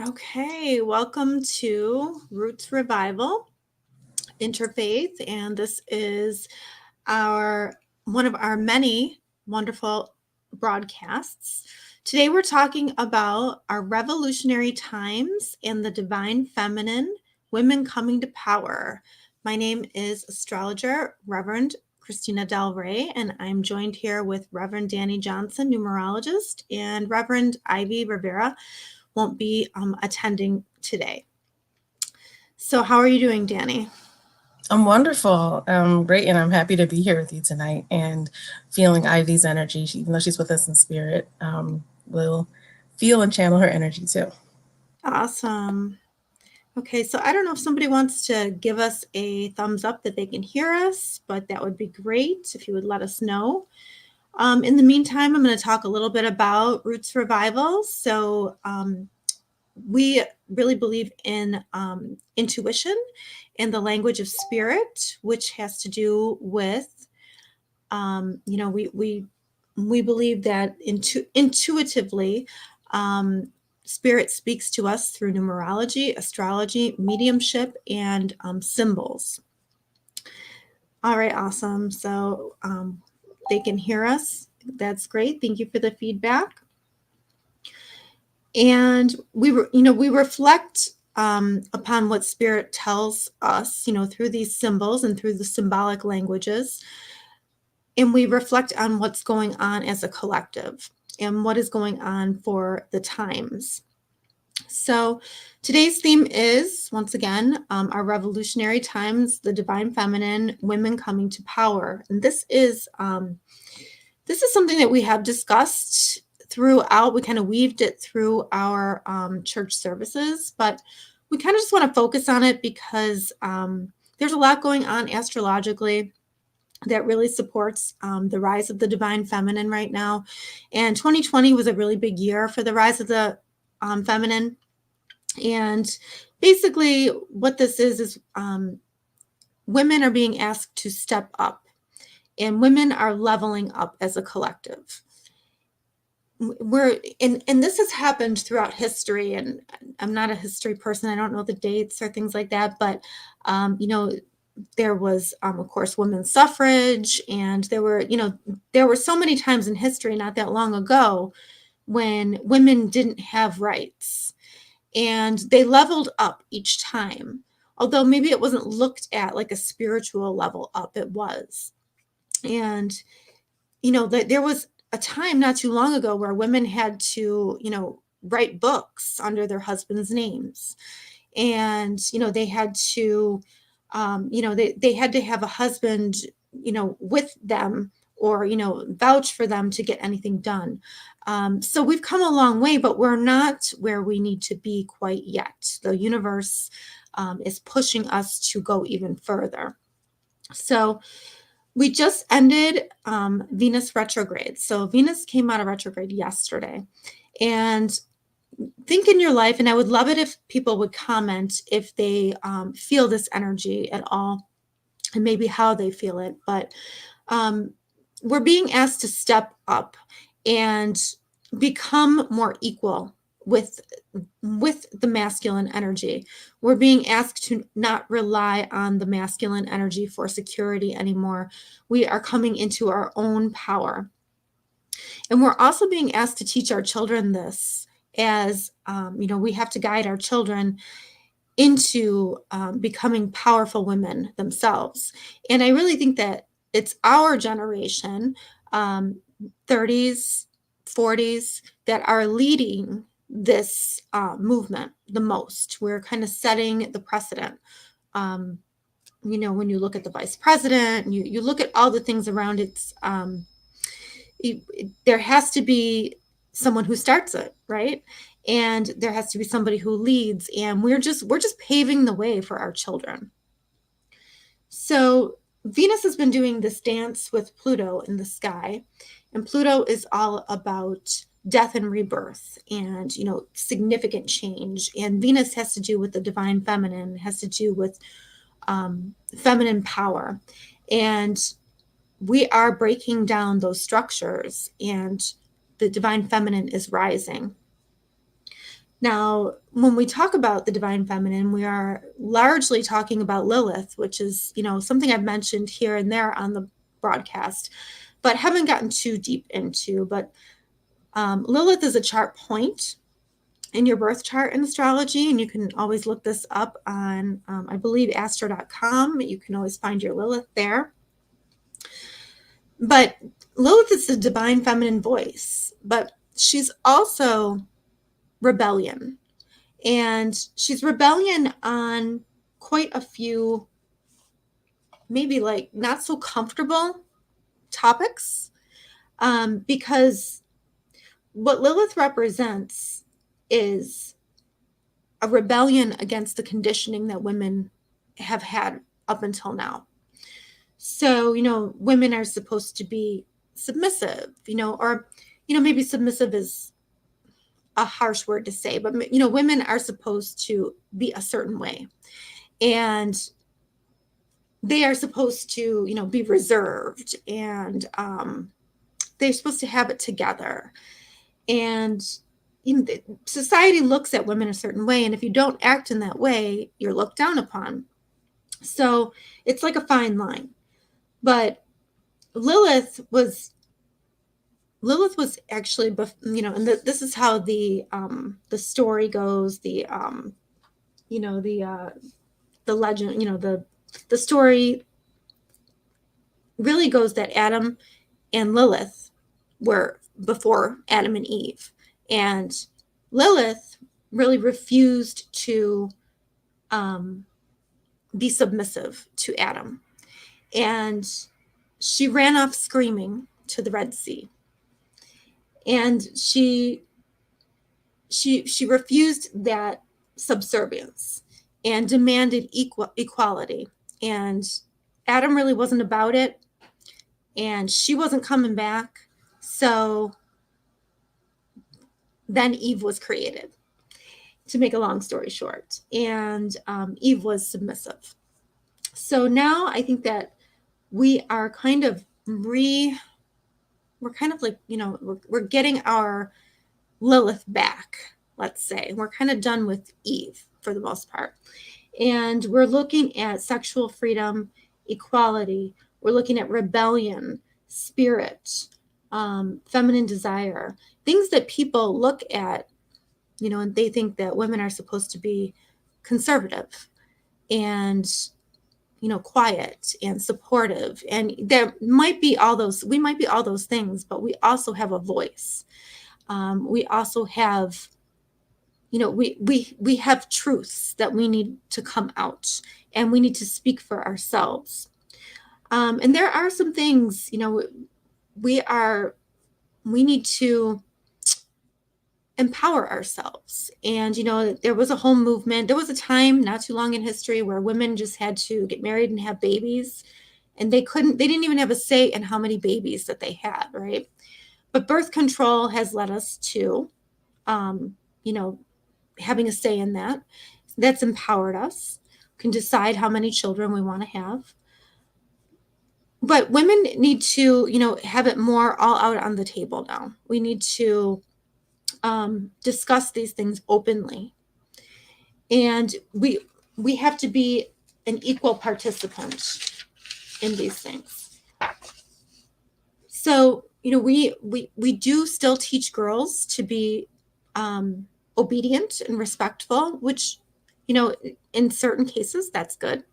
Okay, welcome to Roots Revival Interfaith, and this is our one of our many wonderful broadcasts. Today we're talking about our revolutionary times and the divine feminine, women coming to power. My name is astrologer Reverend Christina Del Rey, and I'm joined here with Reverend Danny Johnson, numerologist, and Reverend Ivy Rivera won't be attending today. So how are you doing, Danny? I'm wonderful. Great. And I'm happy to be here with you tonight and feeling Ivy's energy. Even though she's with us in spirit, we'll feel and channel her energy too. Awesome. Okay, so I don't know if somebody wants to give us a thumbs up that they can hear us, but that would be great if you would let us know. In the meantime, I'm going to talk a little bit about Roots Revival. So we really believe in intuition and the language of spirit, which has to do with, we believe that intuitively, spirit speaks to us through numerology, astrology, mediumship, and symbols. All right, awesome. So they can hear us. That's great. Thank you for the feedback. And we reflect upon what spirit tells us, through these symbols and through the symbolic languages. And we reflect on what's going on as a collective and what is going on for the times. So today's theme is, once again, our revolutionary times, the divine feminine, women coming to power. And this is something that we have discussed throughout. We kind of weaved it through our church services, but we kind of just want to focus on it because there's a lot going on astrologically that really supports the rise of the divine feminine right now. And 2020 was a really big year for the rise of the feminine. And basically what this is women are being asked to step up, and women are leveling up as a collective. And this has happened throughout history, and I'm not a history person. I don't know the dates or things like that, but there was, of course, women's suffrage, and there were so many times in history not that long ago when women didn't have rights, and they leveled up each time. Although maybe it wasn't looked at like a spiritual level up, it was. And, there was a time not too long ago where women had to, write books under their husbands' names. And, they had to, they had to have a husband, with them, or, vouch for them to get anything done. So we've come a long way, but we're not where we need to be quite yet. The universe is pushing us to go even further. So we just ended Venus retrograde. So Venus came out of retrograde yesterday. And think in your life, and I would love it if people would comment if they feel this energy at all, and maybe how they feel it. But we're being asked to step up and become more equal with the masculine energy. We're being asked to not rely on the masculine energy for security anymore. We are coming into our own power. And we're also being asked to teach our children this, as we have to guide our children into becoming powerful women themselves. And I really think that it's our generation, 30s, 40s, that are leading this movement the most. We're kind of setting the precedent. When you look at the vice president, you look at all the things around it, there has to be someone who starts it, right? And there has to be somebody who leads, and we're just paving the way for our children. So Venus has been doing this dance with Pluto in the sky, and Pluto is all about death and rebirth and significant change. And Venus has to do with the divine feminine, has to do with feminine power. And we are breaking down those structures, and the divine feminine is rising. Now, when we talk about the divine feminine, we are largely talking about Lilith, which is, something I've mentioned here and there on the broadcast, but haven't gotten too deep into. But Lilith is a chart point in your birth chart in astrology, and you can always look this up on, I believe, astro.com. You can always find your Lilith there. But Lilith is the divine feminine voice, but she's also rebellion. And she's rebellion on quite a few, maybe like not so comfortable topics, because what Lilith represents is a rebellion against the conditioning that women have had up until now. So, women are supposed to be submissive, or, maybe submissive is a harsh word to say, but, women are supposed to be a certain way. And they are supposed to, be reserved, and they're supposed to have it together. And society looks at women a certain way, and if you don't act in that way, you're looked down upon. So it's like a fine line. But Lilith was actually, and this is how the story goes. The legend, the story really goes that Adam and Lilith were before Adam and Eve, and Lilith really refused to be submissive to Adam, and she ran off screaming to the Red Sea, and she refused that subservience and demanded equality. And Adam really wasn't about it, and she wasn't coming back. So then Eve was created, to make a long story short, and Eve was submissive. So now I think that we are kind of we're kind of like, we're getting our Lilith back, let's say. We're kind of done with Eve for the most part. And we're looking at sexual freedom, equality. We're looking at rebellion, spirit, feminine desire, things that people look at, and they think that women are supposed to be conservative and, quiet and supportive. And there might be we might be all those things, but we also have a voice. We also have, we have truths that we need to come out, and we need to speak for ourselves. And there are some things, we need to empower ourselves. And, there was a whole movement. There was a time not too long in history where women just had to get married and have babies, and they didn't even have a say in how many babies that they had, right? But birth control has led us to, having a say in that. That's empowered us. We can decide how many children we want to have. But women need to, have it more all out on the table now. We need to discuss these things openly. And we have to be an equal participant in these things. So, we do still teach girls to be obedient and respectful, which, in certain cases, that's good.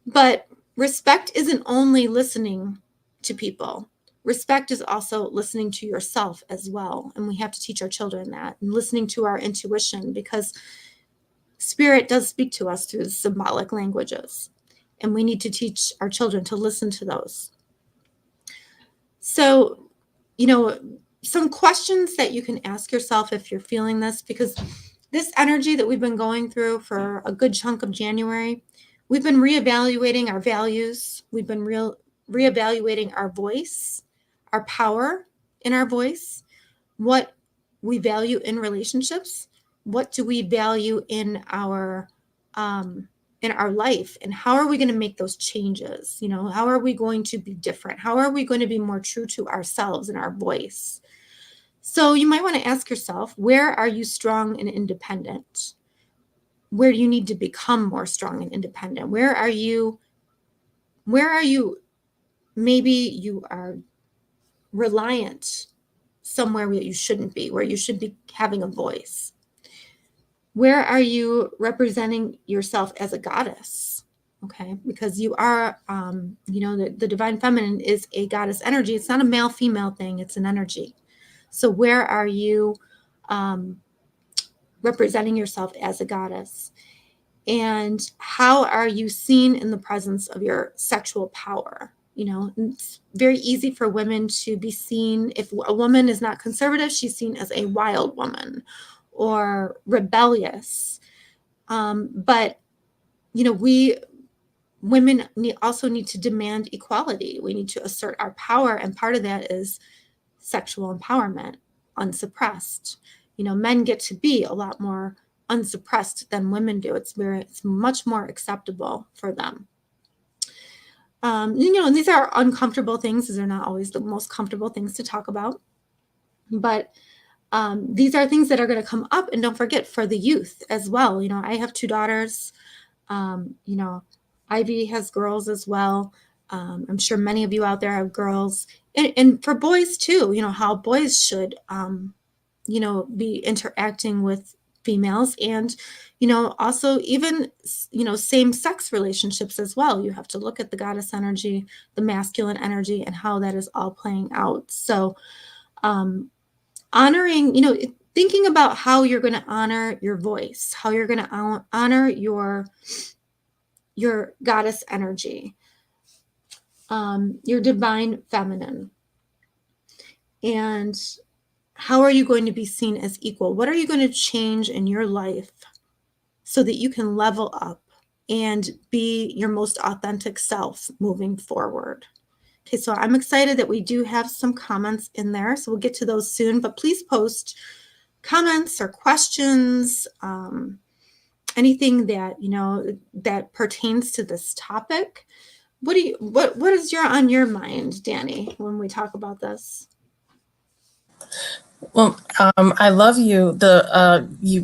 But respect isn't only listening to people. Respect is also listening to yourself as well. And we have to teach our children that, and listening to our intuition, because spirit does speak to us through symbolic languages. And we need to teach our children to listen to those. So, some questions that you can ask yourself if you're feeling this, because this energy that we've been going through for a good chunk of January, we've been reevaluating our values. We've been reevaluating our voice, our power in our voice, what we value in relationships, what do we value in our life, and how are we going to make those changes? How are we going to be different? How are we going to be more true to ourselves and our voice? So you might want to ask yourself, where are you strong and independent? Where do you need to become more strong and independent? Where are you maybe you are reliant somewhere where you shouldn't be, where you should be having a voice? Where are you representing yourself as a goddess? Okay, because you are, the divine feminine is a goddess energy. It's not a male female thing, it's an energy. So where are you representing yourself as a goddess? And how are you seen in the presence of your sexual power? It's very easy for women to be seen. If a woman is not conservative, she's seen as a wild woman or rebellious. But we women also need to demand equality. We need to assert our power, and part of that is sexual empowerment, unsuppressed. Men get to be a lot more unsuppressed than women do. It's much more acceptable for them. And these are uncomfortable things. These are not always the most comfortable things to talk about, but these are things that are going to come up. And don't forget, for the youth as well. I have 2 daughters. Ivy has girls as well. I'm sure many of you out there have girls, and for boys too. How boys should be interacting with females, and also even same-sex relationships as well. You have to look at the goddess energy, the masculine energy, and how that is all playing out. So honoring, thinking about how you're going to honor your voice, how you're going to honor your goddess energy, your divine feminine, and how are you going to be seen as equal? What are you going to change in your life so that you can level up and be your most authentic self moving forward? Okay, so I'm excited that we do have some comments in there, so we'll get to those soon, but please post comments or questions, anything that that pertains to this topic. What is on your mind, Danny, when we talk about this? Well, I love you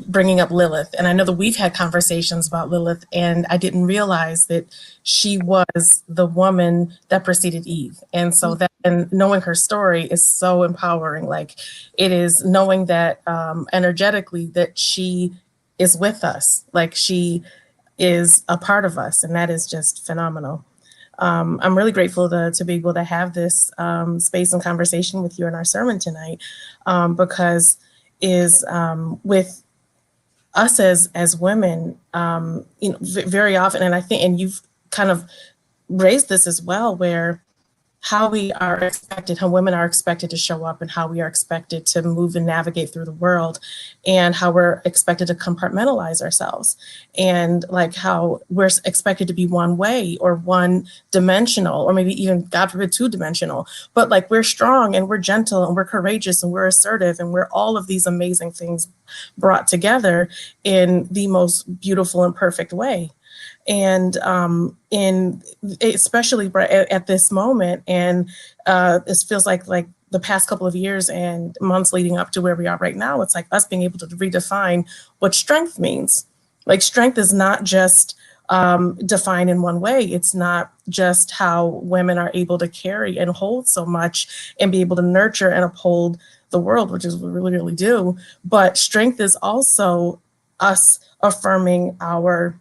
bringing up Lilith, and I know that we've had conversations about Lilith, and I didn't realize that she was the woman that preceded Eve, and so that, and knowing her story is so empowering. Like, it is knowing that energetically that she is with us, like she is a part of us, and that is just phenomenal. I'm really grateful to be able to have this space and conversation with you in our sermon tonight, because with us as women, very often, and I think, and you've kind of raised this as well, where how we are expected, how women are expected to show up, and how we are expected to move and navigate through the world, and how we're expected to compartmentalize ourselves, and like how we're expected to be one way or one dimensional, or maybe even, God forbid, 2-dimensional. But like, we're strong and we're gentle and we're courageous and we're assertive and we're all of these amazing things brought together in the most beautiful and perfect way. And especially at this moment, and this feels like the past couple of years and months leading up to where we are right now, it's like us being able to redefine what strength means. Like, strength is not just defined in one way. It's not just how women are able to carry and hold so much and be able to nurture and uphold the world, which is what we really do. But strength is also us affirming our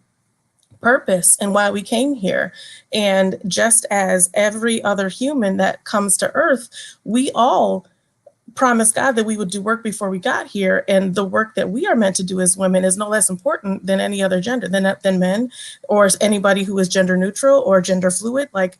purpose and why we came here. And just as every other human that comes to Earth, we all promised God that we would do work before we got here, and the work that we are meant to do as women is no less important than any other gender, than men, or anybody who is gender neutral or gender fluid. Like,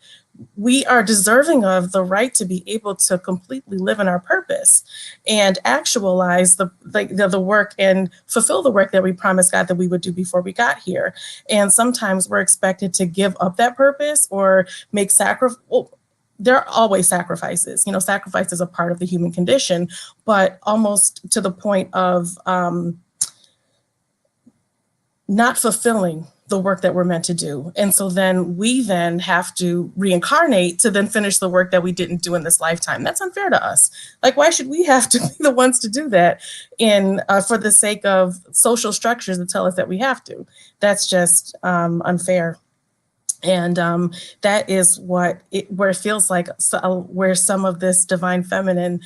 we are deserving of the right to be able to completely live in our purpose and actualize the work and fulfill the work that we promised God that we would do before we got here. And sometimes we're expected to give up that purpose or make sacrifice. Well, there are always sacrifices. Sacrifice is a part of the human condition, but almost to the point of not fulfilling the work that we're meant to do. And so then we then have to reincarnate to then finish the work that we didn't do in this lifetime. That's unfair to us. Like, why should we have to be the ones to do that for the sake of social structures that tell us that we have to? That's just unfair. And that is where it feels like where some of this divine feminine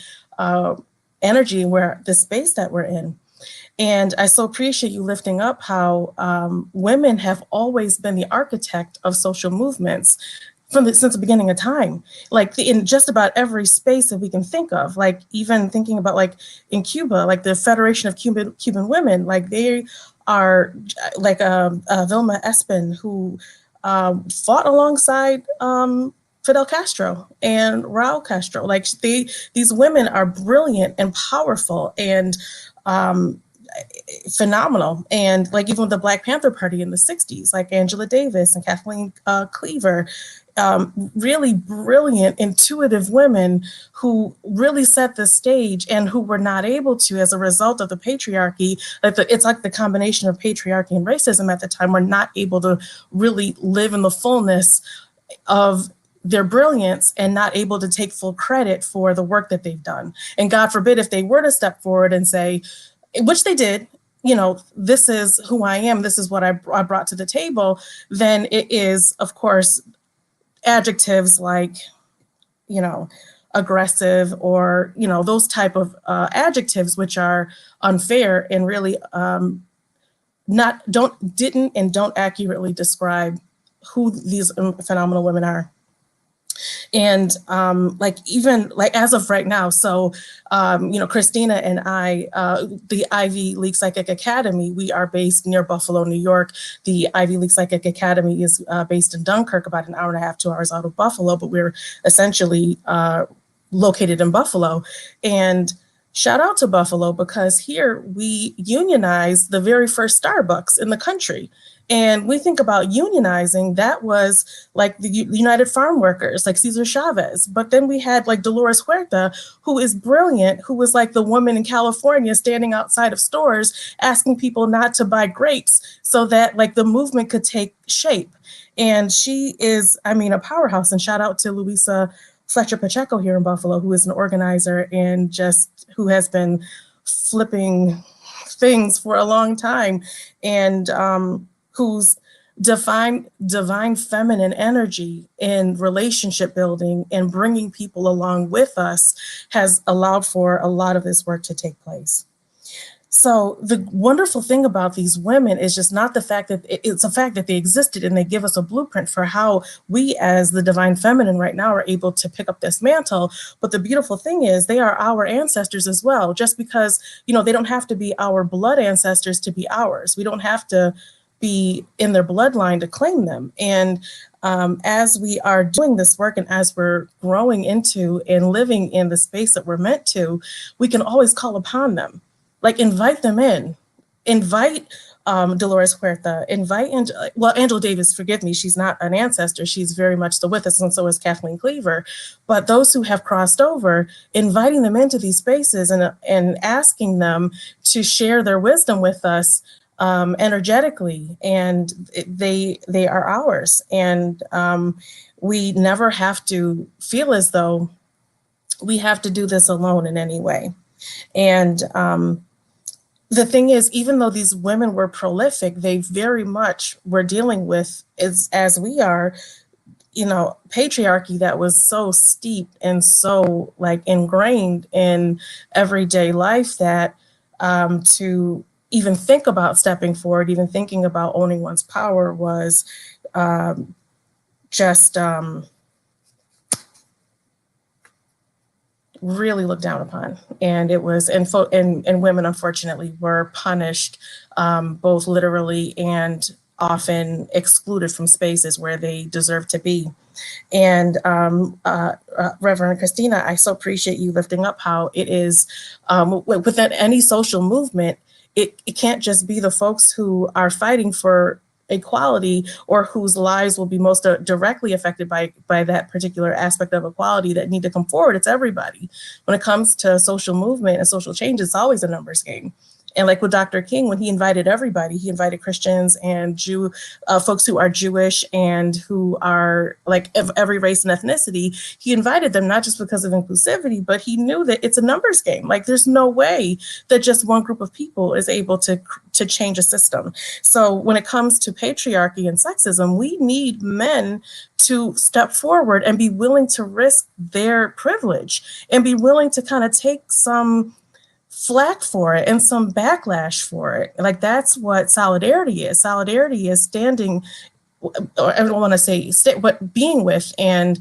energy, where the space that we're in. And I so appreciate you lifting up how women have always been the architect of social movements since the beginning of time, like in just about every space that we can think of, like even thinking about like in Cuba, like the Federation of Cuban Women, like they are like Vilma Espin, who fought alongside Fidel Castro and Raul Castro. Like these women are brilliant and powerful and phenomenal. And like even with the Black Panther Party in the 60s, like Angela Davis and Kathleen Cleaver, really brilliant, intuitive women who really set the stage and who were not able to, as a result of the patriarchy, it's like the combination of patriarchy and racism at the time, were not able to really live in the fullness of their brilliance and not able to take full credit for the work that they've done. And God forbid if they were to step forward and say, which they did, this is who I am, this is what I brought to the table, then it is, of course, adjectives like, aggressive or, those type of adjectives, which are unfair and really don't accurately describe who these phenomenal women are. And even as of right now, so Christina and I, the Ivy League Psychic Academy, we are based near Buffalo, New York. The Ivy League Psychic Academy is based in Dunkirk, about an hour and a half, 2 hours out of Buffalo, but we're essentially located in Buffalo. And shout out to Buffalo, because here we unionize the very first Starbucks in the country. And we think about unionizing, that was like the United Farm Workers, like Cesar Chavez. But then we had like Dolores Huerta, who is brilliant, who was like the woman in California standing outside of stores asking people not to buy grapes so that like the movement could take shape. And she is, a powerhouse. And shout out to Luisa Fletcher Pacheco here in Buffalo, who is an organizer and just who has been flipping things for a long time. And whose divine feminine energy in relationship building and bringing people along with us has allowed for a lot of this work to take place. So the wonderful thing about these women is just not the fact that it's a fact that they existed and they give us a blueprint for how we as the divine feminine right now are able to pick up this mantle. But the beautiful thing is they are our ancestors as well, just because, they don't have to be our blood ancestors to be ours. We don't have to be in their bloodline to claim them. And as we are doing this work and as we're growing into and living in the space that we're meant to, we can always call upon them, like invite them in, invite Dolores Huerta, invite Angela Davis, forgive me, she's not an ancestor, she's very much still with us, and so is Kathleen Cleaver. But those who have crossed over, inviting them into these spaces and asking them to share their wisdom with us energetically, and they are ours. And we never have to feel as though we have to do this alone in any way. And the thing is, even though these women were prolific, they very much were dealing with, as we are, patriarchy that was so steeped and so like ingrained in everyday life that to even think about stepping forward, even thinking about owning one's power was just really looked down upon. And it was, and women unfortunately were punished both literally and often excluded from spaces where they deserve to be. And Reverend Christina, I so appreciate you lifting up how it is within any social movement, it can't just be the folks who are fighting for equality or whose lives will be most directly affected by that particular aspect of equality that need to come forward. It's everybody. When it comes to social movement and social change, it's always a numbers game. And like with Dr. King, when he invited everybody, he invited Christians and folks who are Jewish and who are like of every race and ethnicity. He invited them not just because of inclusivity, but he knew that it's a numbers game. Like there's no way that just one group of people is able to change a system. So when it comes to patriarchy and sexism, we need men to step forward and be willing to risk their privilege and be willing to kind of take some flack for it and some backlash for it. Like that's what solidarity is. Solidarity is standing, or I don't want to say, but being with and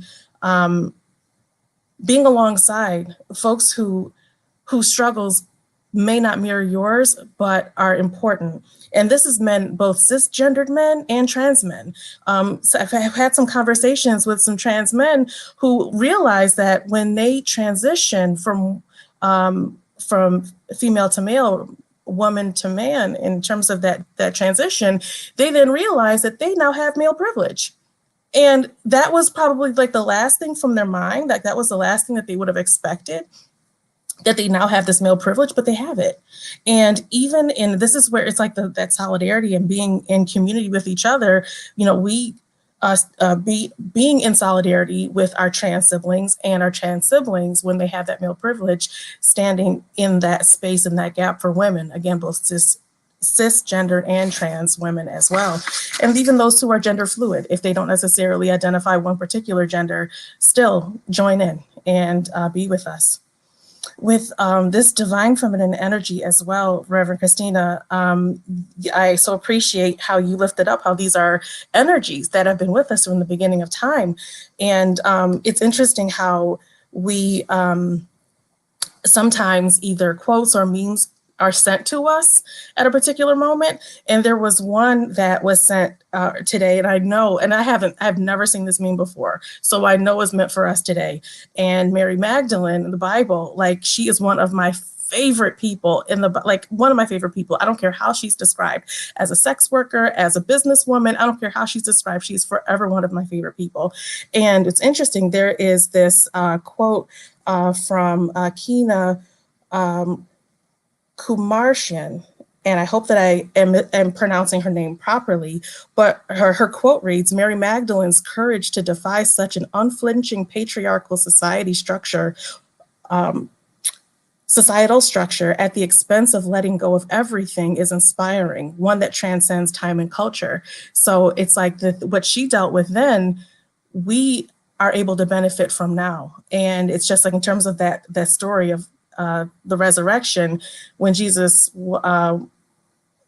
being alongside folks whose struggles may not mirror yours, but are important. And this is men, both cisgendered men and trans men. So I've had some conversations with some trans men who realize that when they transition from female to male, woman to man, in terms of that transition, they then realize that they now have male privilege. And that was probably like the last thing from their mind. Like that was the last thing that they would have expected, that they now have this male privilege, but they have it. And even in, this is where it's like that solidarity and being in community with each other, you know, we being in solidarity with our trans siblings, and our trans siblings, when they have that male privilege, standing in that space and that gap for women, again, both cisgender and trans women as well. And even those who are gender fluid, if they don't necessarily identify one particular gender, still join in and be with us. With this divine feminine energy as well, Reverend Christina, I so appreciate how you lifted up how these are energies that have been with us from the beginning of time. And it's interesting how we sometimes either quotes or memes are sent to us at a particular moment. And there was one that was sent today, and I know, and I've never seen this meme before, so I know it's meant for us today. And Mary Magdalene in the Bible, like she is one of my favorite people one of my favorite people. I don't care how she's described, as a sex worker, as a businesswoman, I don't care how she's described, she's forever one of my favorite people. And it's interesting, there is this quote from Kina Kumarshian, and I hope that I am pronouncing her name properly, but her quote reads, "Mary Magdalene's courage to defy such an unflinching patriarchal societal structure at the expense of letting go of everything is inspiring, one that transcends time and culture." So it's like what she dealt with then, we are able to benefit from now. And it's just like in terms of that story of the resurrection, when Jesus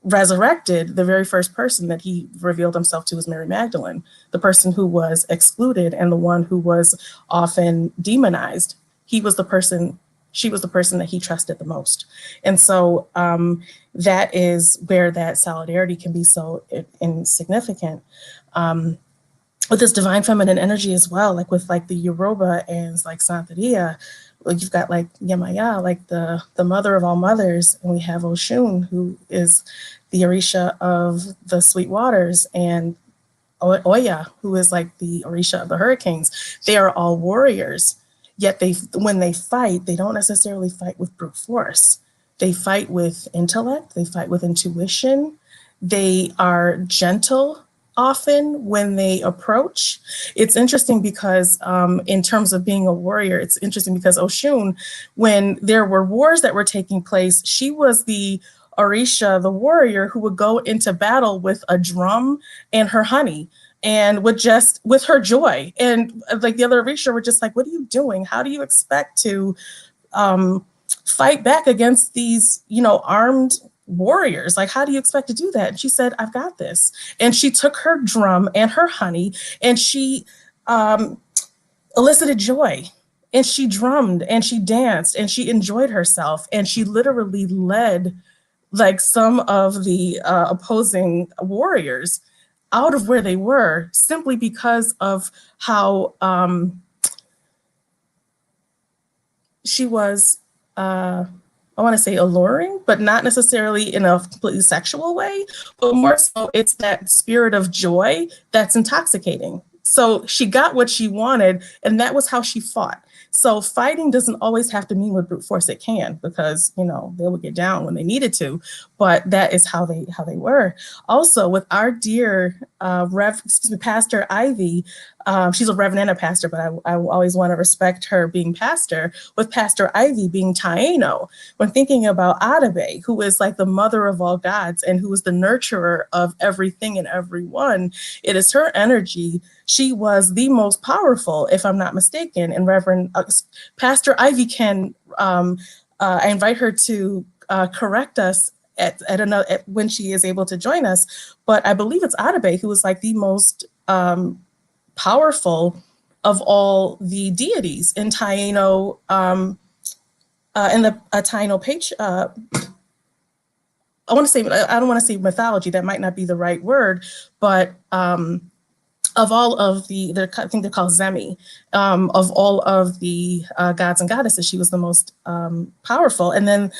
resurrected, the very first person that he revealed himself to was Mary Magdalene, the person who was excluded and the one who was often demonized. She was the person that he trusted the most. And so that is where that solidarity can be so insignificant. With this divine feminine energy as well, like with like the Yoruba and like Santeria, you've got like Yemaya, like the mother of all mothers, and we have Oshun, who is the Orisha of the sweet waters, and Oya, who is like the Orisha of the hurricanes. They are all warriors, yet when they fight, they don't necessarily fight with brute force. They fight with intellect, they fight with intuition, they are gentle often when they approach. It's interesting because in terms of being a warrior, it's interesting because Oshun, when there were wars that were taking place, she was the Orisha, the warrior, who would go into battle with a drum and her honey, and with her joy. And like the other Orisha were just like, what are you doing? How do you expect to fight back against these, armed warriors? Like, how do you expect to do that? And she said, I've got this. And she took her drum and her honey, and she elicited joy, and she drummed and she danced and she enjoyed herself. And she literally led like some of the opposing warriors out of where they were, simply because of how she was, I want to say alluring, but not necessarily in a completely sexual way, but more so it's that spirit of joy that's intoxicating. So she got what she wanted, and that was how she fought. So fighting doesn't always have to mean with brute force. It can, because, you know, they would get down when they needed to, but that is how they were. Also, with our dear Pastor Ivy, she's a reverend and a pastor, but I always want to respect her being pastor. With Pastor Ivy being Taino, when thinking about Adabe, who is like the mother of all gods and who is the nurturer of everything and everyone, it is her energy. She was the most powerful, if I'm not mistaken. And Reverend Pastor Ivy can, I invite her to correct us when she is able to join us. But I believe it's Adabe who is like the most powerful of all the deities in Taino, in the Taino I want to say, I don't want to say mythology, that might not be the right word, but of all of I think they're called Zemi, of all of the gods and goddesses, she was the most powerful. And then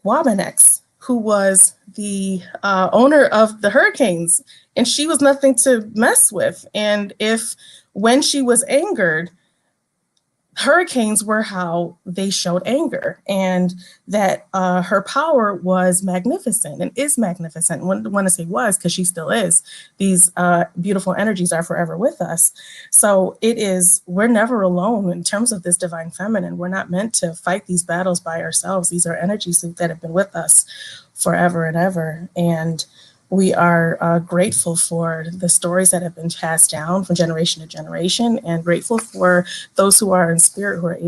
Wabanex, who was the owner of the hurricanes, and she was nothing to mess with. And when she was angered, hurricanes were how they showed anger, and that her power was magnificent and is magnificent. I want to say was, because she still is. These beautiful energies are forever with us. So we're never alone in terms of this divine feminine. We're not meant to fight these battles by ourselves. These are energies that have been with us forever and ever. And we are grateful for the stories that have been passed down from generation to generation, and grateful for those who are in spirit who are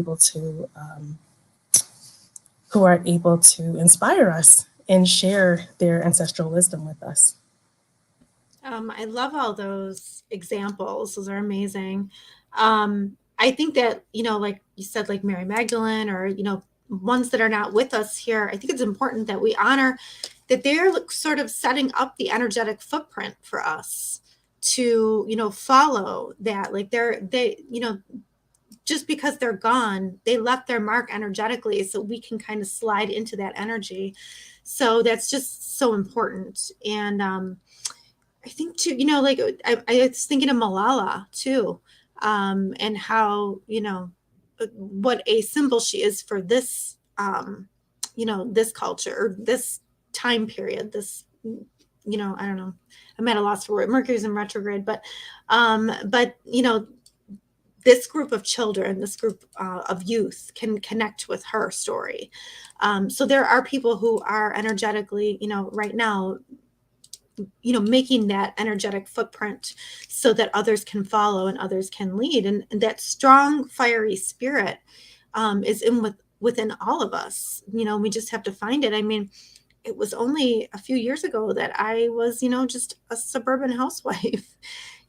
able to inspire us and share their ancestral wisdom with us. I love all those examples. Those are amazing. I think that, like you said, like Mary Magdalene, or, ones that are not with us here, I think it's important that we honor that they're sort of setting up the energetic footprint for us to, follow that. Like just because they're gone, they left their mark energetically, so we can kind of slide into that energy. So that's just so important. And I think too, like I was thinking of Malala too, and how, what a symbol she is for this, this culture, or this time period, this, I don't know, I'm at a loss for word. Mercury's in retrograde, but this group of children, this group of youth can connect with her story. So there are people who are energetically, right now, making that energetic footprint so that others can follow and others can lead. And that strong, fiery spirit is within all of us. We just have to find it. I mean, it was only a few years ago that I was, just a suburban housewife,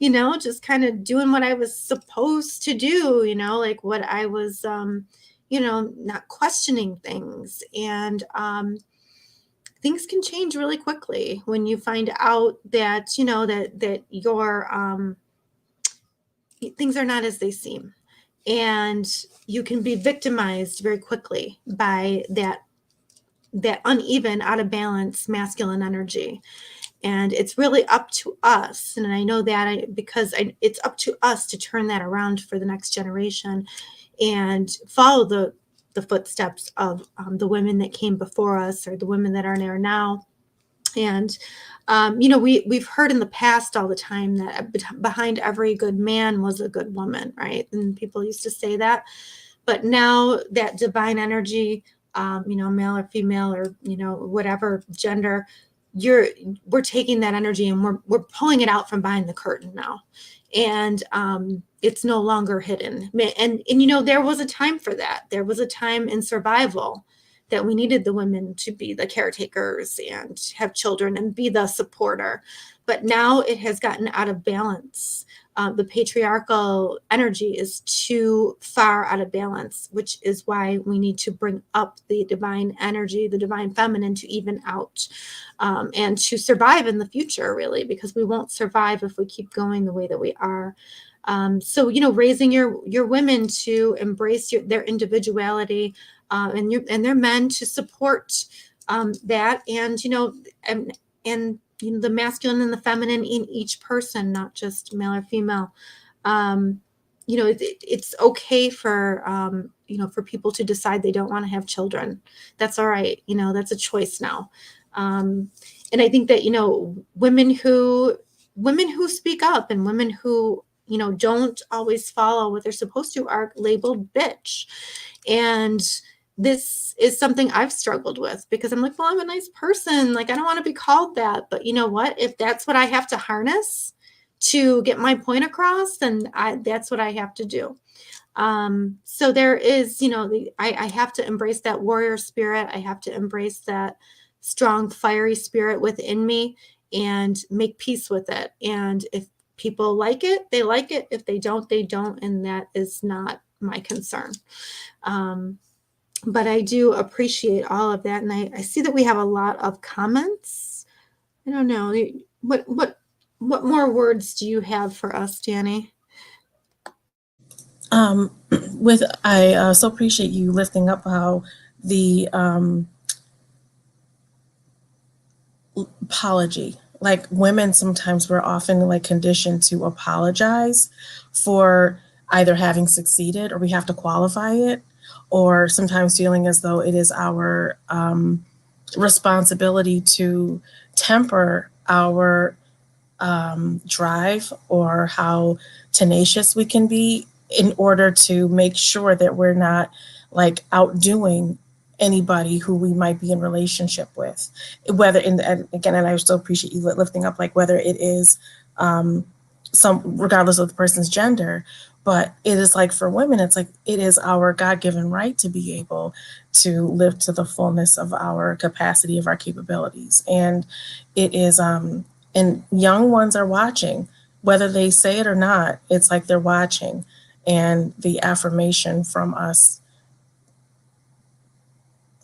just kind of doing what I was supposed to do, like what I was, not questioning things. And things can change really quickly when you find out that, that your things are not as they seem. And you can be victimized very quickly by that uneven, out of balance masculine energy. And it's really up to us. And I know that because it's up to us to turn that around for the next generation and follow the footsteps of the women that came before us, or the women that are there now. And, we've heard in the past all the time that behind every good man was a good woman, right? And people used to say that. But now that divine energy, male or female, or, whatever gender, we're taking that energy and we're pulling it out from behind the curtain now. And it's no longer hidden. And there was a time for that. There was a time in survival that we needed the women to be the caretakers and have children and be the supporter. But now it has gotten out of balance. The patriarchal energy is too far out of balance, which is why we need to bring up the divine energy, the divine feminine, to even out and to survive in the future, really, because we won't survive if we keep going the way that we are. So, raising your women to embrace their individuality, and their men to support that, and the masculine and the feminine in each person, not just male or female. it's okay for, for people to decide they don't want to have children. That's all right. That's a choice now. And I think that, women who speak up and women who, don't always follow what they're supposed to are labeled bitch. And this is something I've struggled with because I'm like, well, I'm a nice person. Like, I don't want to be called that. But you know what? If that's what I have to harness to get my point across, then that's what I have to do. So there is, I have to embrace that warrior spirit. I have to embrace that strong, fiery spirit within me and make peace with it. And if people like it, they like it. If they don't, they don't. And that is not my concern. But I do appreciate all of that. And I see that we have a lot of comments. I don't know. What more words do you have for us, Danny? I so appreciate you lifting up how the apology, like women sometimes we're often like conditioned to apologize for either having succeeded or we have to qualify it, or sometimes feeling as though it is our responsibility to temper our drive or how tenacious we can be in order to make sure that we're not like outdoing anybody who we might be in relationship with, whether and again, and I still appreciate you lifting up like whether it is some regardless of the person's gender, but it is like for women, it's like it is our God-given right to be able to live to the fullness of our capacity, of our capabilities. And it is and young ones are watching, whether they say it or not, it's like they're watching. And the affirmation from us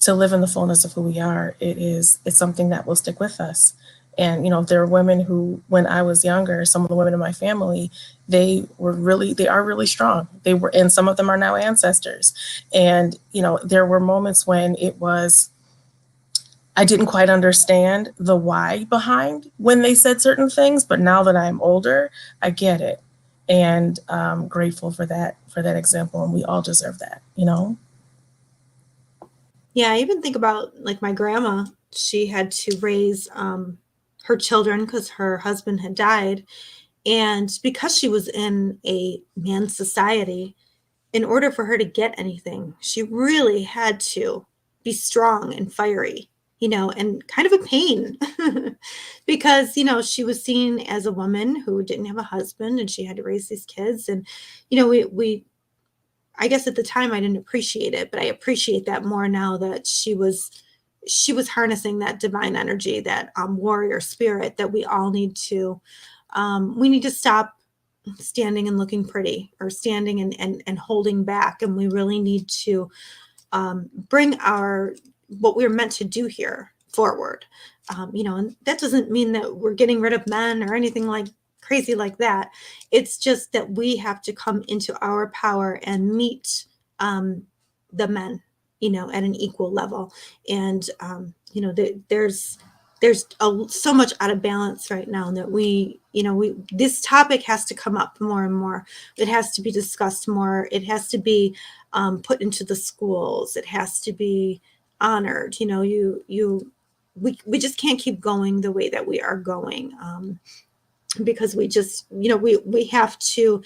to live in the fullness of who we are, it's something that will stick with us. And, there are women who, when I was younger, some of the women in my family, they are really strong. And some of them are now ancestors. And, there were moments when I didn't quite understand the why behind when they said certain things, but now that I'm older, I get it. And I'm grateful for that example. And we all deserve that, Yeah, I even think about like my grandma. She had to raise her children because her husband had died. And because she was in a man's society, in order for her to get anything, she really had to be strong and fiery, and kind of a pain because, she was seen as a woman who didn't have a husband and she had to raise these kids. And, I guess at the time I didn't appreciate it, but I appreciate that more now that she was harnessing that divine energy, that warrior spirit that we all need to, we need to stop standing and looking pretty or standing and holding back. And we really need to bring what we're meant to do here forward. And that doesn't mean that we're getting rid of men or anything like crazy like that. It's just that we have to come into our power and meet the men, at an equal level. And, there's so much out of balance right now that this topic has to come up more and more. It has to be discussed more. It has to be put into the schools. It has to be honored. We just can't keep going the way that we are going. Because we just, we have to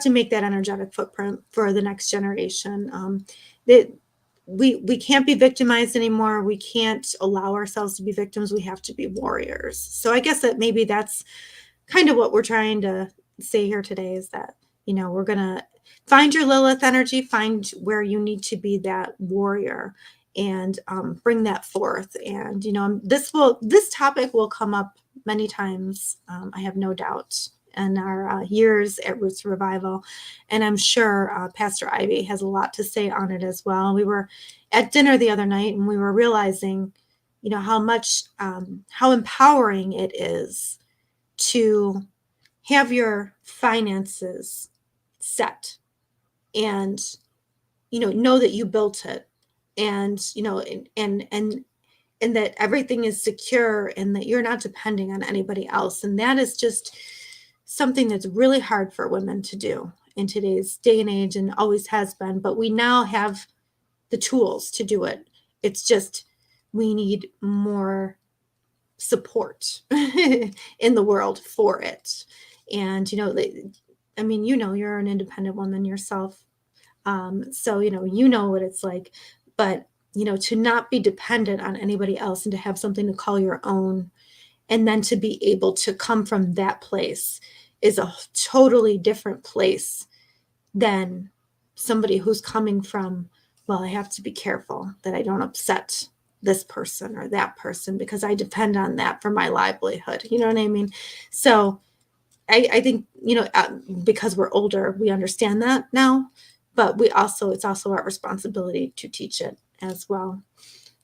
make that energetic footprint for the next generation. That we can't be victimized anymore. We can't allow ourselves to be victims. We have to be warriors. So I guess that maybe that's kind of what we're trying to say here today is that, we're going to find your Lilith energy, find where you need to be that warrior and bring that forth. And, this topic will come up many times. I have no doubt in our years at Roots Revival. And I'm sure Pastor Ivy has a lot to say on it as well. We were at dinner the other night and we were realizing, how much, how empowering it is to have your finances set and, know that you built it and, and that everything is secure and that you're not depending on anybody else. And that is just something that's really hard for women to do. in today's day and age, and always has been, but we now have the tools to do it. It's just we need more support in the world for it. And, I mean, you're an independent woman yourself. So, you know what it's like, but, to not be dependent on anybody else and to have something to call your own, and then to be able to come from that place is a totally different place than somebody who's coming from, well, I have to be careful that I don't upset this person or that person because I depend on that for my livelihood. You know what I mean? So I think, because we're older, we understand that now, but it's also our responsibility to teach it as well.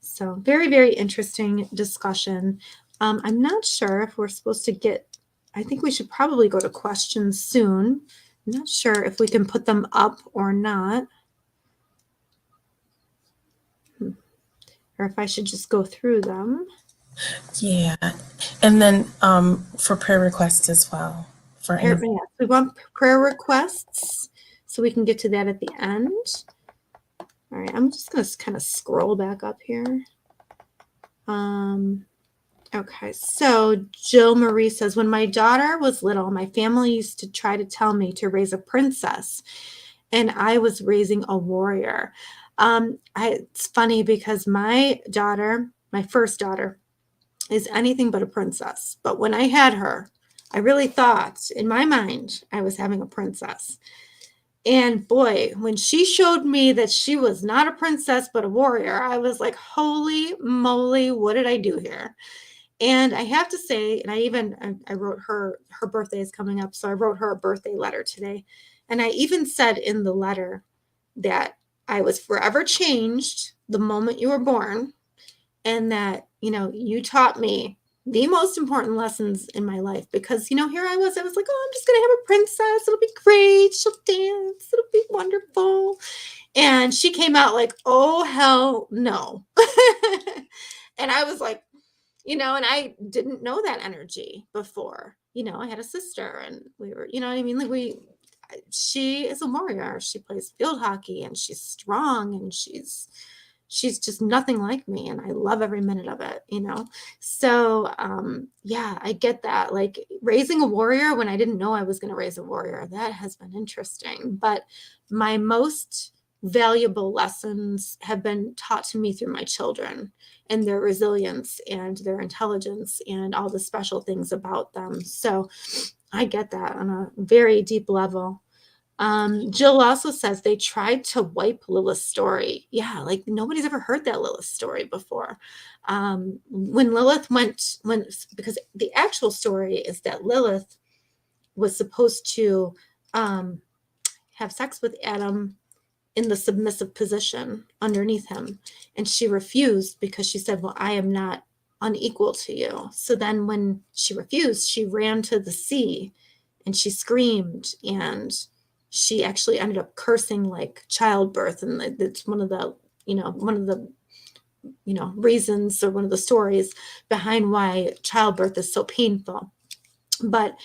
So very, very interesting discussion. I'm not sure if we're supposed to I think we should probably go to questions soon. I'm not sure if we can put them up or not. Or if I should just go through them. Yeah. And then for prayer requests as well. We want prayer requests, so we can get to that at the end. All right, I'm just going to kind of scroll back up here. Okay, so Jill Marie says, when my daughter was little, my family used to try to tell me to raise a princess, and I was raising a warrior. It's funny because my first daughter, is anything but a princess. But when I had her, I really thought in my mind I was having a princess. And boy, when she showed me that she was not a princess but a warrior, I was like, holy moly, what did I do here? And I have to say, and I wrote her birthday is coming up, so I wrote her a birthday letter today. And I even said in the letter that I was forever changed the moment you were born, and that, you taught me the most important lessons in my life, because, here I was like, oh, I'm just going to have a princess. It'll be great. She'll dance. It'll be wonderful. And she came out like, oh, hell no. And I was like, and I didn't know that energy before. I had a sister, and we were, like she is a warrior. She plays field hockey, and she's strong, and she's just nothing like me, and I love every minute of it, So, yeah, I get that. Like raising a warrior when I didn't know I was going to raise a warrior, that has been interesting. But my most valuable lessons have been taught to me through my children and their resilience and their intelligence and all the special things about them. So I get that on a very deep level. Jill also says they tried to wipe Lilith's story. Yeah, like nobody's ever heard that Lilith story before. When Lilith because the actual story is that Lilith was supposed to have sex with Adam in the submissive position underneath him. And she refused because she said, well, I am not unequal to you. So then when she refused, she ran to the sea and she screamed, and she actually ended up cursing like childbirth. And it's one of the reasons, or one of the stories behind why childbirth is so painful. But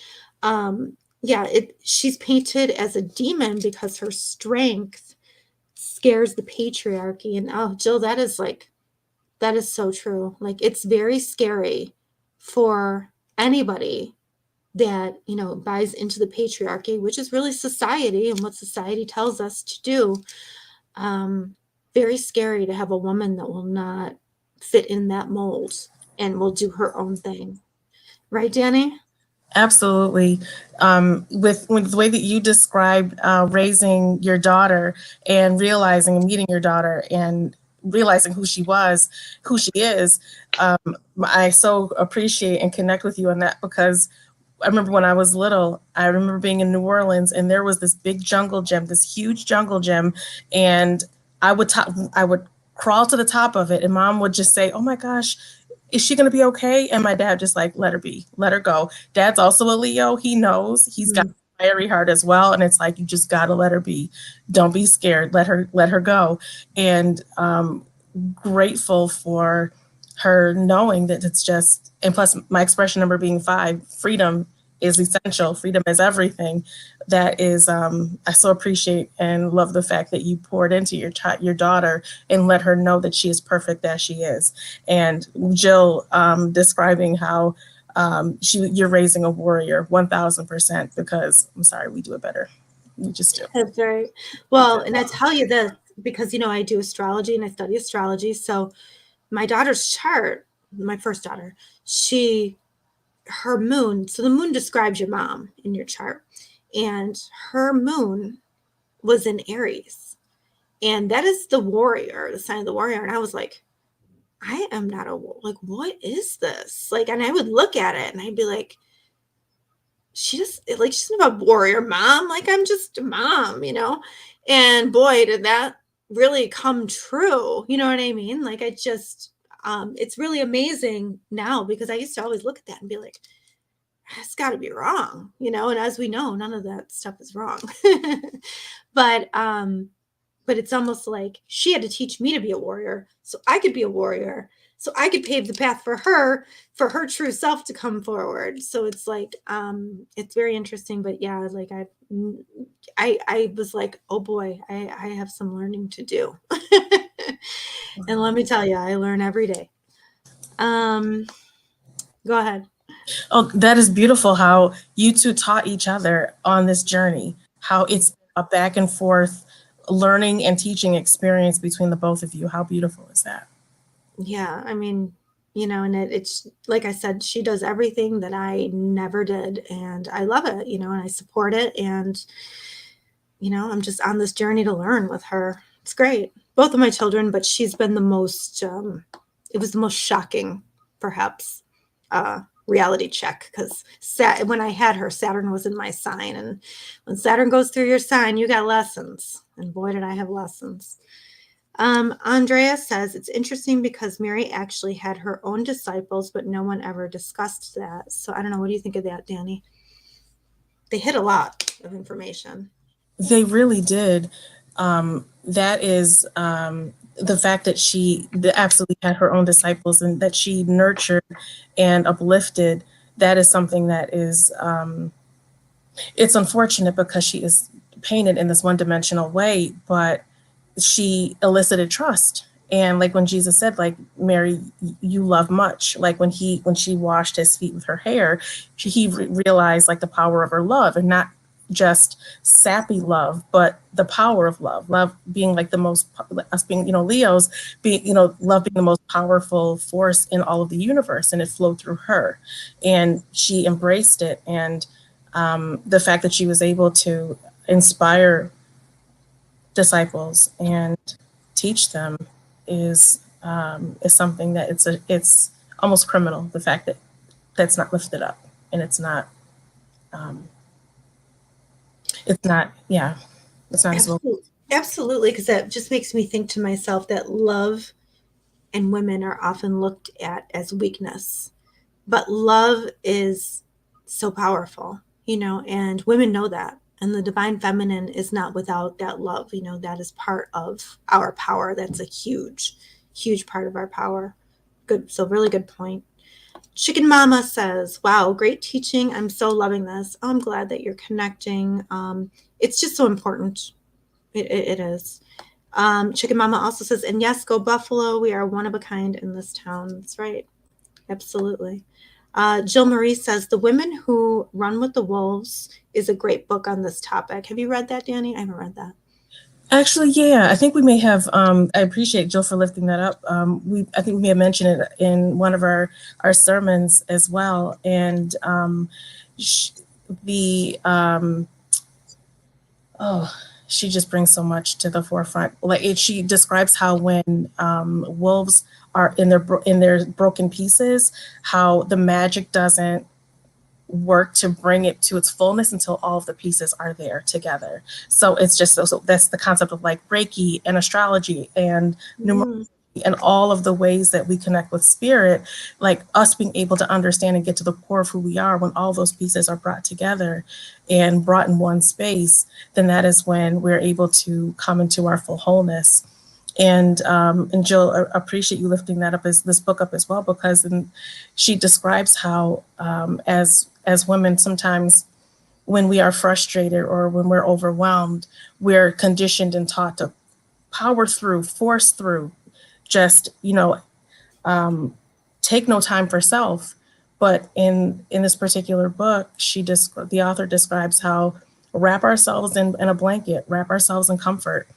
she's painted as a demon because her strength scares the patriarchy. And oh, Jill, that is so true. Like, it's very scary for anybody that, buys into the patriarchy, which is really society and what society tells us to do. Very scary to have a woman that will not fit in that mold and will do her own thing. Right, Danny? Absolutely. With the way that you described raising your daughter and meeting your daughter and realizing who she is, I so appreciate and connect with you on that, because I remember when I was little, I remember being in New Orleans, and there was this big jungle gym, this huge jungle gym, and I would crawl to the top of it, and Mom would just say, oh my gosh, is she going to be okay? And my dad just like, let her be, let her go. Dad's also a Leo. He knows he's got a fiery heart as well. And it's like, you just got to let her be. Don't be scared. Let her go. And grateful for her knowing that it's just, and plus my expression number being 5, freedom is essential. Freedom is everything. That is, I so appreciate and love the fact that you poured into your daughter and let her know that she is perfect as she is. And Jill, describing how you're raising a warrior, 1000%, because I'm sorry, we do it better. We just do. That's right. Well, and I tell you this because, I do astrology and I study astrology. So my daughter's chart, my first daughter, her moon, so the moon describes your mom in your chart, and her moon was in Aries. And that is the warrior, the sign of the warrior. And I was like, I am not what is this? And I would look at it and I'd be like, she's not a warrior mom. I'm just a mom, and boy, did that really come true. You know what I mean? It's really amazing now, because I used to always look at that and be like, it's got to be wrong, and as we know, none of that stuff is wrong. but it's almost like she had to teach me to be a warrior so I could be a warrior, so I could pave the path for her true self to come forward. So it's it's very interesting. But yeah, I was like, oh boy, I have some learning to do. And let me tell you, I learn every day. Go ahead. Oh, that is beautiful how you two taught each other on this journey, how it's a back and forth learning and teaching experience between the both of you. How beautiful is that? Yeah, I mean, and it's like I said, she does everything that I never did, and I love it, and I support it, and I'm just on this journey to learn with her. It's great. Both of my children, but she's been the most it was the most shocking, perhaps, reality check, because when I had her, Saturn was in my sign, and when Saturn goes through your sign, you got lessons, and boy, did I have lessons. Andrea says, it's interesting because Mary actually had her own disciples, but no one ever discussed that. So I don't know. What do you think of that, Danny? They hit a lot of information. They really did. That is the fact that she absolutely had her own disciples and that she nurtured and uplifted. That is something that is, it's unfortunate because she is painted in this one-dimensional way, but she elicited trust. And when Jesus said, Mary, you love much, when she washed his feet with her hair, he realized the power of her love, and not just sappy love, but the power of love being the most, us being, Leos being, love being the most powerful force in all of the universe, and it flowed through her and she embraced it. And the fact that she was able to inspire disciples and teach them is something that it's almost criminal. The fact that that's not lifted up, and it's not as well. Absolutely, because that just makes me think to myself that love and women are often looked at as weakness, but love is so powerful, and women know that. And the divine feminine is not without that love. That is part of our power. That's a huge, huge part of our power. Good. So really good point. Chicken Mama says, wow, great teaching. I'm so loving this. Oh, I'm glad that you're connecting. It's just so important. It is. Chicken Mama also says, and yes, go Buffalo. We are one of a kind in this town. That's right. Absolutely. Jill Marie says, The Women Who Run with the Wolves is a great book on this topic. Have you read that, Danny? I haven't read that. Actually, yeah, I think we may have, I appreciate Jill for lifting that up. I think we may have mentioned it in one of our sermons as well. And she just brings so much to the forefront. She describes how when wolves are in their broken pieces, how the magic doesn't work to bring it to its fullness until all of the pieces are there together. So it's just so that's the concept of Reiki and astrology and numerology and all of the ways that we connect with spirit, us being able to understand and get to the core of who we are. When all those pieces are brought together and brought in one space, then that is when we're able to come into our full wholeness. And Jill, I appreciate you lifting that up, as this book up as well, because she describes how as as women, sometimes when we are frustrated or when we're overwhelmed, we're conditioned and taught to power through, force through, just, take no time for self. But in this particular book, the author describes how wrap ourselves in a blanket, wrap ourselves in comfort,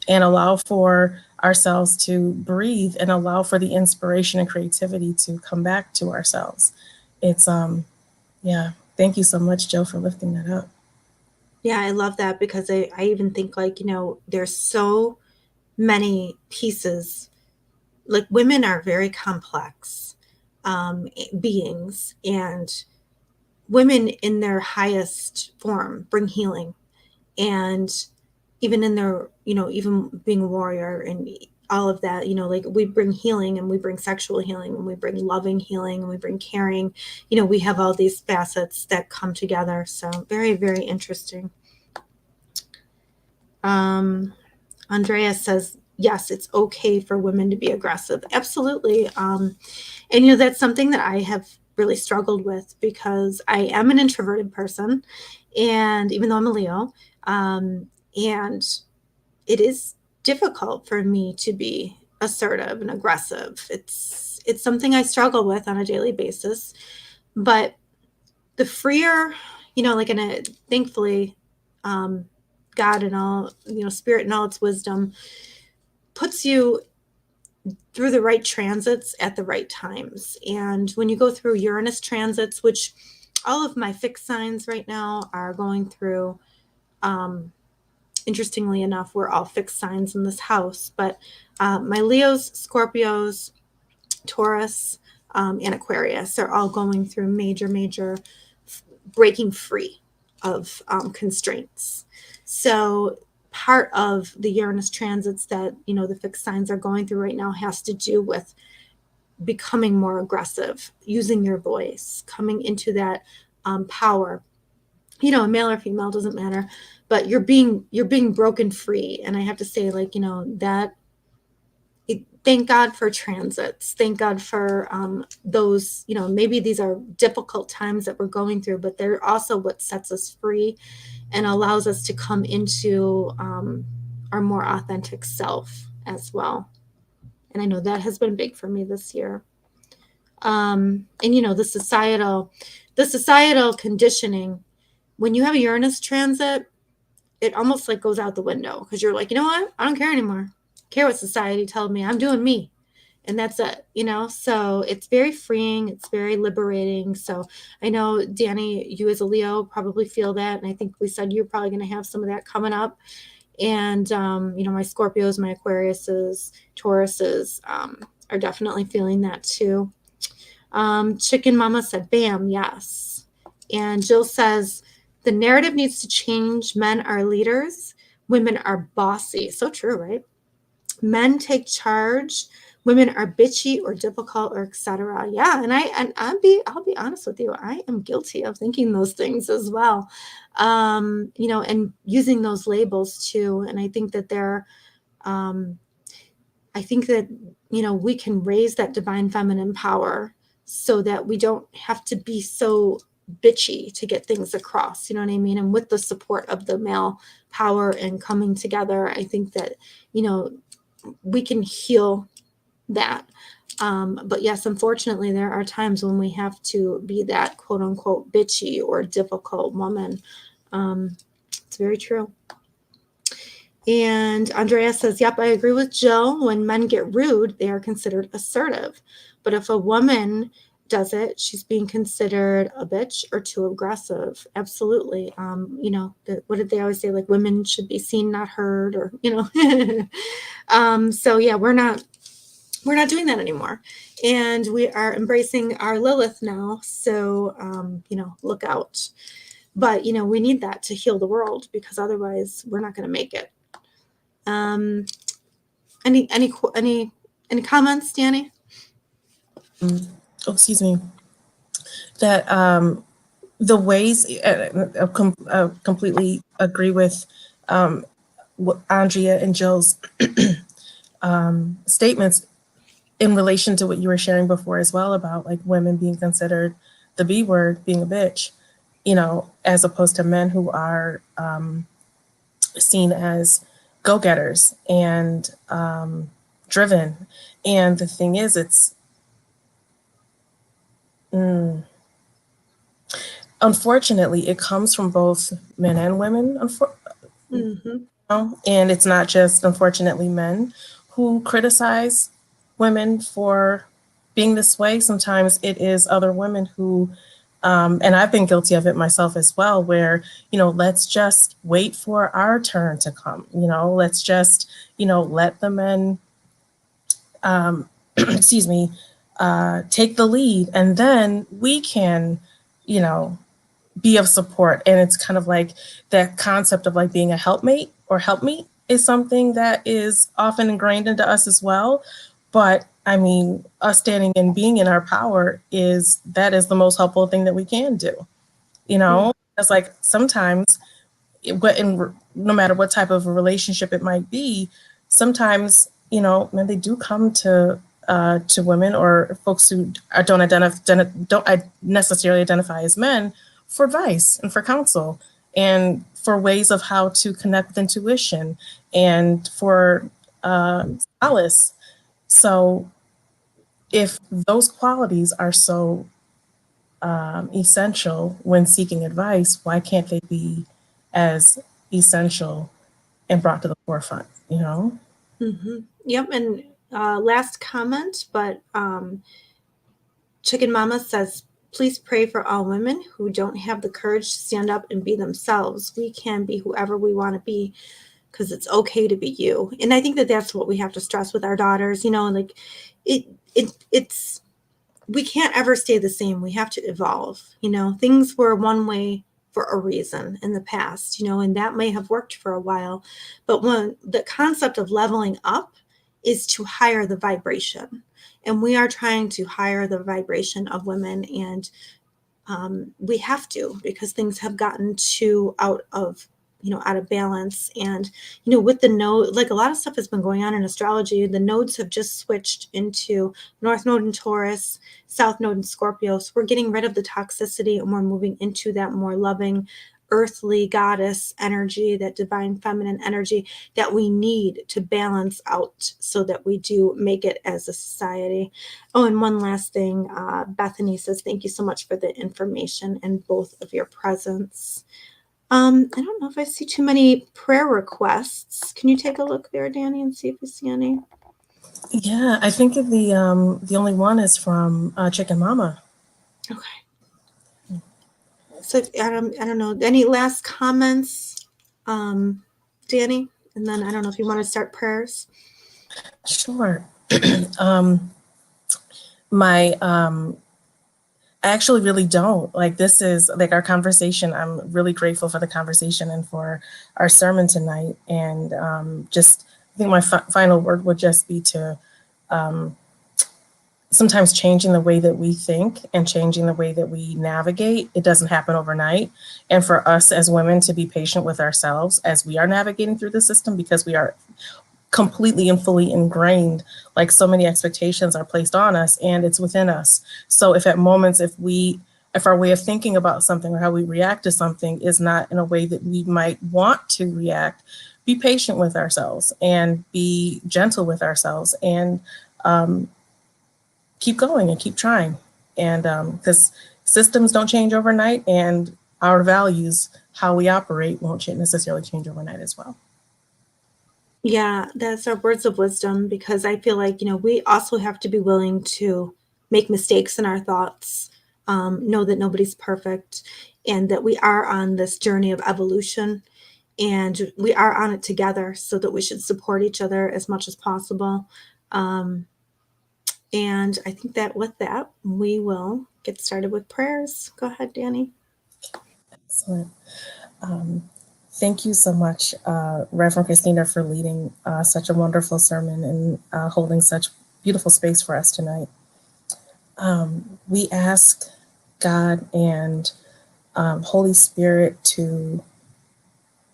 and allow for ourselves to breathe and allow for the inspiration and creativity to come back to ourselves. It's yeah. Thank you so much, Joe, for lifting that up. Yeah, I love that because I even think like, there's so many pieces. Like women are very complex beings, and women in their highest form bring healing. And even in their, even being a warrior and all of that, like we bring healing, and we bring sexual healing, and we bring loving healing, and we bring caring. We have all these facets that come together. So very, very interesting. Andrea says, yes, it's okay for women to be aggressive. Absolutely. And, that's something that I have really struggled with because I am an introverted person. And even though I'm a Leo, and it is difficult for me to be assertive and aggressive. It's something I struggle with on a daily basis. But the freer, thankfully, God and all, spirit and all its wisdom puts you through the right transits at the right times. And when you go through Uranus transits, which all of my fixed signs right now are going through, interestingly enough, we're all fixed signs in this house, but my Leos, Scorpios, Taurus, and Aquarius are all going through major breaking free of constraints. So part of the Uranus transits that, the fixed signs are going through right now has to do with becoming more aggressive, using your voice, coming into that power. Male or female doesn't matter, but you're being broken free. And I have to say, like, that thank God for transits. Thank God for those, maybe these are difficult times that we're going through, but they're also what sets us free and allows us to come into our more authentic self as well. And I know that has been big for me this year. And the societal conditioning, when you have a Uranus transit, it almost like goes out the window because you're like, you know what? I don't care anymore. I care what society tells me. I'm doing me. And that's it, so it's very freeing. It's very liberating. So I know, Danny, you as a Leo probably feel that. And I think we said you're probably going to have some of that coming up. And, my Scorpios, my Aquariuses, Tauruses are definitely feeling that too. Chicken Mama said, bam, yes. And Jill says, the narrative needs to change. Men are leaders. Women are bossy. So true, right? Men take charge. Women are bitchy or difficult or etc. Yeah, and I'll be honest with you. I am guilty of thinking those things as well, and using those labels too. And I think that we can raise that divine feminine power so that we don't have to be so bitchy to get things across. You know what I mean? And with the support of the male power and coming together, I think that we can heal that. But yes, unfortunately, there are times when we have to be that quote unquote bitchy or difficult woman. It's very true. And Andrea says, yep, I agree with Jill. When men get rude, they are considered assertive. But if a woman does it, she's being considered a bitch or too aggressive. Absolutely. What did they always say? Like, women should be seen, not heard, or, so yeah, we're not doing that anymore. And we are embracing our Lilith now. So, look out. But, we need that to heal the world because otherwise we're not going to make it. Any comments, Danny? Oh, excuse me. That the ways I completely agree with Andrea and Jill's statements in relation to what you were sharing before as well about like women being considered the B word, being a bitch. as opposed to men who are seen as go-getters and driven. And the thing is, it's unfortunately, it comes from both men and women, Mm-hmm. and it's not just, unfortunately, men who criticize women for being this way. Sometimes it is other women who, and I've been guilty of it myself as well, where, let's just wait for our turn to come. Let's just, let the men, excuse me, take the lead, and then we can, you know, be of support. And it's kind of like that concept of like being a helpmate or helpmeet is something that is often ingrained into us as well. But I mean, us standing and being in our power is the most helpful thing that we can do. It's like sometimes, no matter what type of a relationship it might be, sometimes men, they do come to women or folks who don't necessarily identify as men for advice and for counsel and for ways of how to connect with intuition and for solace. So if those qualities are so essential when seeking advice, why can't they be as essential and brought to the forefront, Mm-hmm. Yep. And last comment, but Chicken Mama says, please pray for all women who don't have the courage to stand up and be themselves. We can be whoever we want to be because it's okay to be you. And I think that that's what we have to stress with our daughters, like it's, we can't ever stay the same. We have to evolve. Things were one way for a reason in the past, and that may have worked for a while. But when the concept of leveling up is to higher the vibration, and we are trying to higher the vibration of women, and we have to, because things have gotten too out of balance. And with the node, like a lot of stuff has been going on in astrology, the nodes have just switched into North Node in Taurus, South Node in Scorpio. So we're getting rid of the toxicity and we're moving into that more loving, earthly goddess energy, that divine feminine energy that we need to balance out so that we do make it as a society. Oh, and one last thing, Bethany says, thank you so much for the information and both of your presence. I don't know if I see too many prayer requests. Can you take a look there, Danny, and see if you see any? Yeah, I think the only one is from Chicken Mama. Okay. So I don't know. Any last comments, Danny? And then I don't know if you want to start prayers. Sure. I actually really don't. Like, this is like our conversation. I'm really grateful for the conversation and for our sermon tonight. And I think my final word would just be to sometimes changing the way that we think and changing the way that we navigate. It doesn't happen overnight. And for us as women to be patient with ourselves as we are navigating through the system, because we are completely and fully ingrained, like so many expectations are placed on us and it's within us. So if at moments, if our way of thinking about something or how we react to something is not in a way that we might want to react, be patient with ourselves and be gentle with ourselves and keep going and keep trying. And because systems don't change overnight, and our values, how we operate, won't necessarily change overnight as well. Yeah, that's our words of wisdom, because I feel like, we also have to be willing to make mistakes in our thoughts, know that nobody's perfect, and that we are on this journey of evolution, and we are on it together, so that we should support each other as much as possible. And I think that with that, we will get started with prayers. Go ahead, Danny. Excellent. Thank you so much, Reverend Christina, for leading such a wonderful sermon and holding such beautiful space for us tonight. We ask God and Holy Spirit to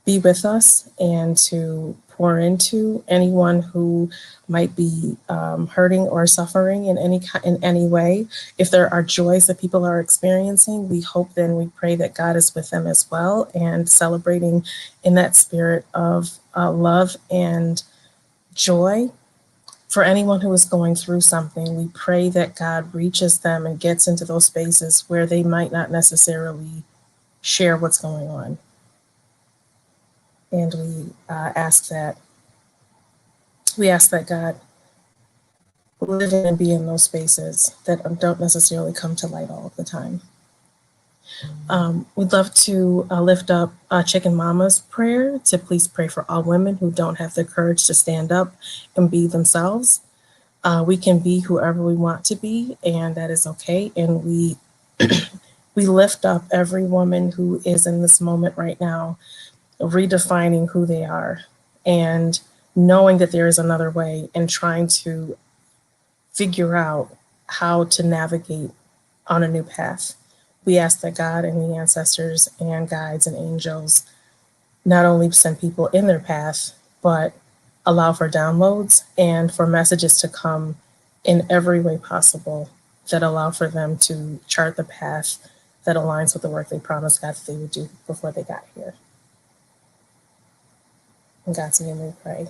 be with us and to pour into anyone who might be hurting or suffering in any way. If there are joys that people are experiencing, we hope then we pray that God is with them as well, and celebrating in that spirit of love and joy. For anyone who is going through something, we pray that God reaches them and gets into those spaces where they might not necessarily share what's going on. And we ask that God live in and be in those spaces that don't necessarily come to light all of the time. We'd love to lift up Chicken Mama's prayer to please pray for all women who don't have the courage to stand up and be themselves. We can be whoever we want to be, and that is okay. And we lift up every woman who is in this moment right now, redefining who they are and knowing that there is another way, and trying to figure out how to navigate on a new path. We ask that God and the ancestors and guides and angels not only send people in their path, but allow for downloads and for messages to come in every way possible that allow for them to chart the path that aligns with the work they promised God that they would do before they got here. In God's name we pray.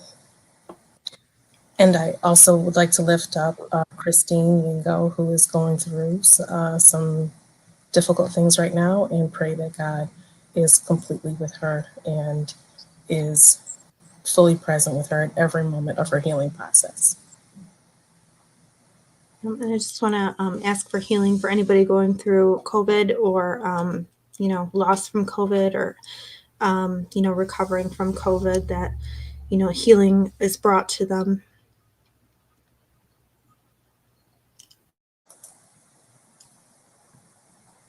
And I also would like to lift up Christine Wingo, who is going through some difficult things right now, and pray that God is completely with her and is fully present with her at every moment of her healing process. And I just want to ask for healing for anybody going through COVID or, loss from COVID or, recovering from COVID, that, healing is brought to them.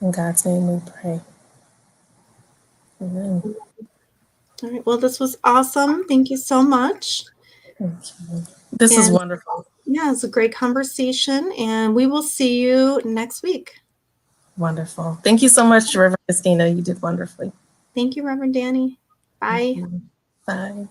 In God's name we pray. Amen. All right. Well, this was awesome. Thank you so much. Thank you. This is wonderful. Yeah, it's a great conversation, and we will see you next week. Wonderful. Thank you so much, Reverend Christina. You did wonderfully. Thank you, Reverend Danny. Bye. Bye.